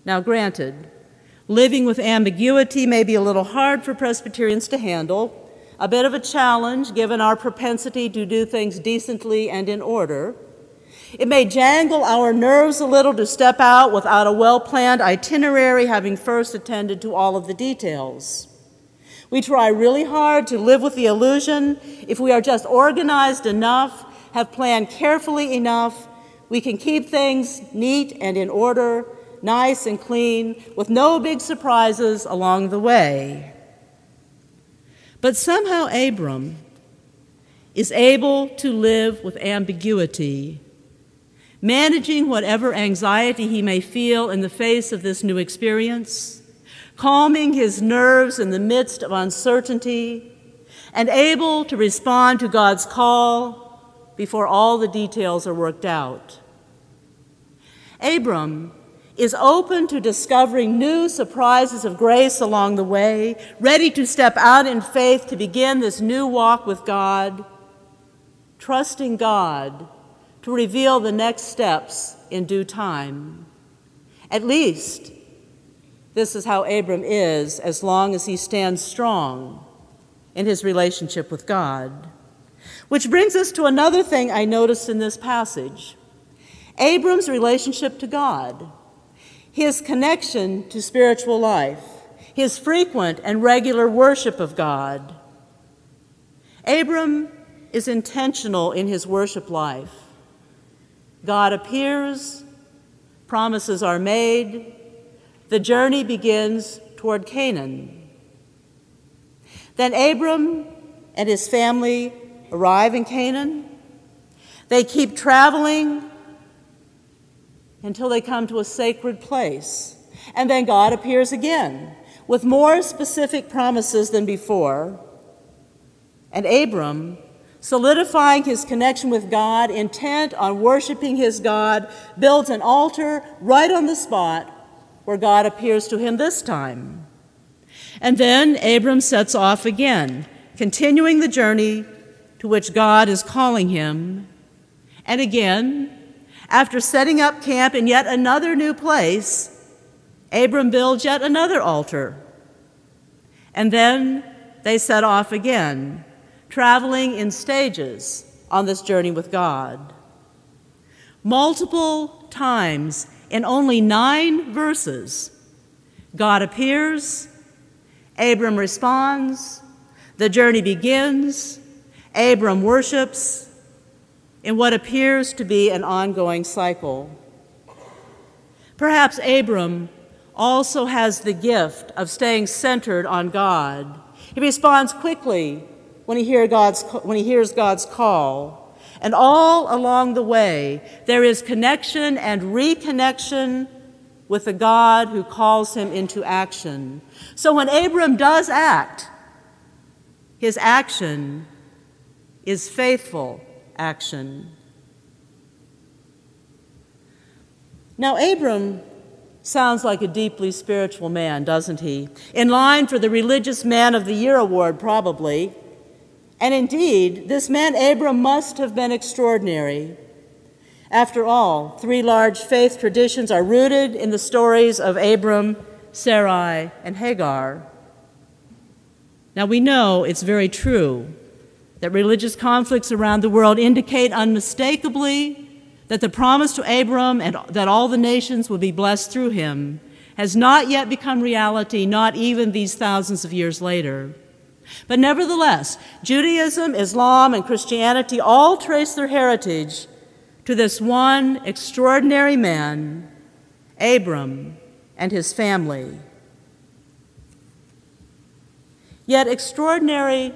Now, granted, living with ambiguity may be a little hard for Presbyterians to handle, a bit of a challenge given our propensity to do things decently and in order. It may jangle our nerves a little to step out without a well-planned itinerary, having first attended to all of the details. We try really hard to live with the illusion if we are just organized enough, have planned carefully enough, we can keep things neat and in order, nice and clean, with no big surprises along the way. But somehow Abram is able to live with ambiguity, managing whatever anxiety he may feel in the face of this new experience, calming his nerves in the midst of uncertainty, and able to respond to God's call before all the details are worked out. Abram is open to discovering new surprises of grace along the way, ready to step out in faith to begin this new walk with God, trusting God to reveal the next steps in due time. At least, this is how Abram is as long as he stands strong in his relationship with God. Which brings us to another thing I noticed in this passage: Abram's relationship to God, his connection to spiritual life, his frequent and regular worship of God. Abram is intentional in his worship life. God appears, promises are made, the journey begins toward Canaan. Then Abram and his family arrive in Canaan. They keep traveling until they come to a sacred place. And then God appears again with more specific promises than before. And Abram, solidifying his connection with God, intent on worshiping his God, builds an altar right on the spot where God appears to him this time. And then Abram sets off again, continuing the journey to which God is calling him. And again, after setting up camp in yet another new place, Abram builds yet another altar. And then they set off again, traveling in stages on this journey with God. Multiple times in only 9 verses, God appears, Abram responds, the journey begins, Abram worships, in what appears to be an ongoing cycle. Perhaps Abram also has the gift of staying centered on God. He responds quickly when he hears God's call. And all along the way, there is connection and reconnection with the God who calls him into action. So when Abram does act, his action is faithful action. Now, Abram sounds like a deeply spiritual man, doesn't he? In line for the Religious Man of the Year award, probably. And indeed, this man Abram must have been extraordinary. After all, 3 large faith traditions are rooted in the stories of Abram, Sarai, and Hagar. Now, we know it's very true that religious conflicts around the world indicate unmistakably that the promise to Abram and that all the nations would be blessed through him has not yet become reality, not even these thousands of years later. But nevertheless, Judaism, Islam, and Christianity all trace their heritage to this one extraordinary man, Abram, and his family. Yet extraordinary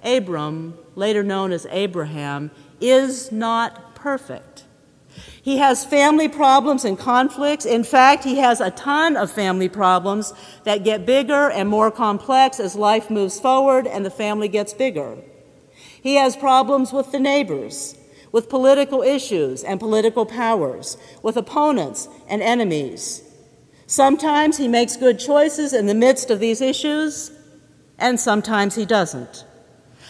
Abram, later known as Abraham, is not perfect. He has family problems and conflicts. In fact, he has a ton of family problems that get bigger and more complex as life moves forward and the family gets bigger. He has problems with the neighbors, with political issues and political powers, with opponents and enemies. Sometimes he makes good choices in the midst of these issues, and sometimes he doesn't.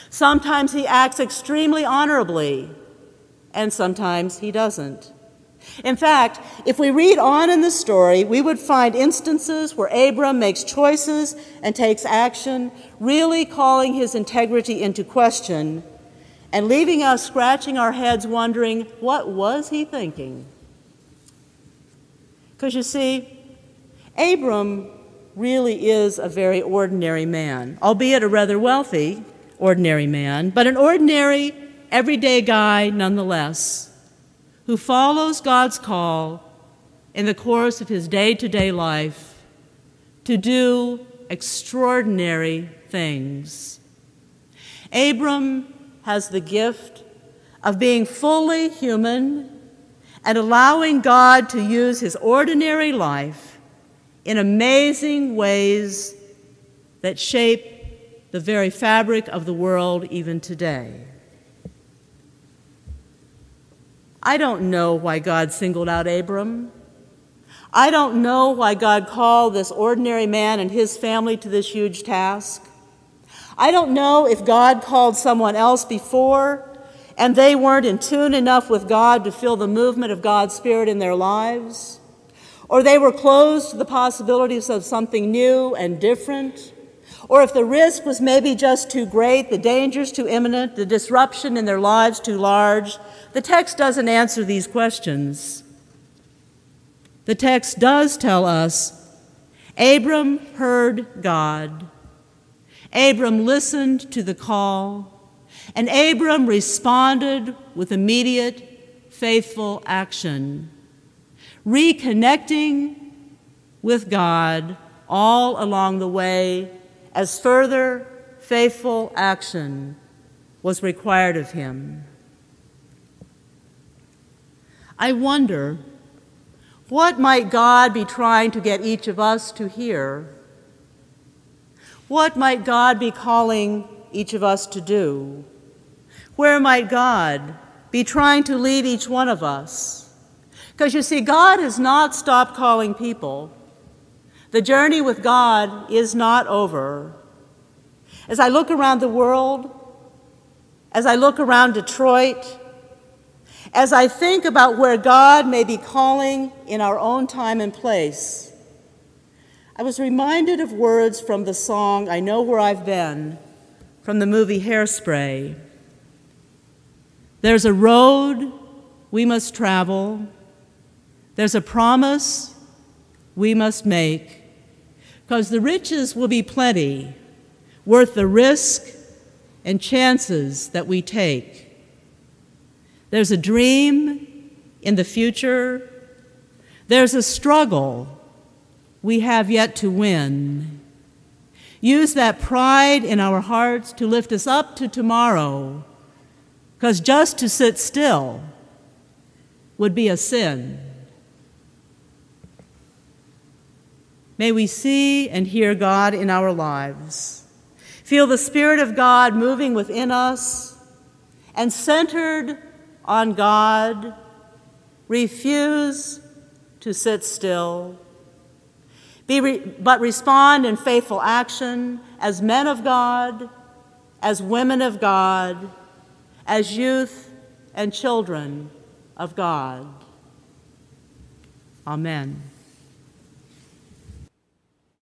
Sometimes he acts extremely honorably, and sometimes he doesn't. In fact, if we read on in the story, we would find instances where Abram makes choices and takes action, really calling his integrity into question and leaving us scratching our heads wondering, what was he thinking? Because you see, Abram really is a very ordinary man, albeit a rather wealthy ordinary man, but an ordinary, everyday guy nonetheless, who follows God's call in the course of his day-to-day life to do extraordinary things. Abram has the gift of being fully human and allowing God to use his ordinary life in amazing ways that shape the very fabric of the world even today. I don't know why God singled out Abram. I don't know why God called this ordinary man and his family to this huge task. I don't know if God called someone else before and they weren't in tune enough with God to feel the movement of God's Spirit in their lives, or they were closed to the possibilities of something new and different, or if the risk was maybe just too great, the dangers too imminent, the disruption in their lives too large. The text doesn't answer these questions. The text does tell us Abram heard God. Abram listened to the call, and Abram responded with immediate, faithful action, reconnecting with God all along the way as further faithful action was required of him. I wonder, what might God be trying to get each of us to hear? What might God be calling each of us to do? Where might God be trying to lead each one of us? Because you see, God has not stopped calling people. The journey with God is not over. As I look around the world, as I look around Detroit, as I think about where God may be calling in our own time and place, I was reminded of words from the song, I Know Where I've Been, from the movie Hairspray. There's a road we must travel. There's a promise we must make, because the riches will be plenty, worth the risk and chances that we take. There's a dream in the future. There's a struggle we have yet to win. Use that pride in our hearts to lift us up to tomorrow, because just to sit still would be a sin. May we see and hear God in our lives, feel the Spirit of God moving within us, and centered on God, refuse to sit still, but respond in faithful action as men of God, as women of God, as youth and children of God. Amen.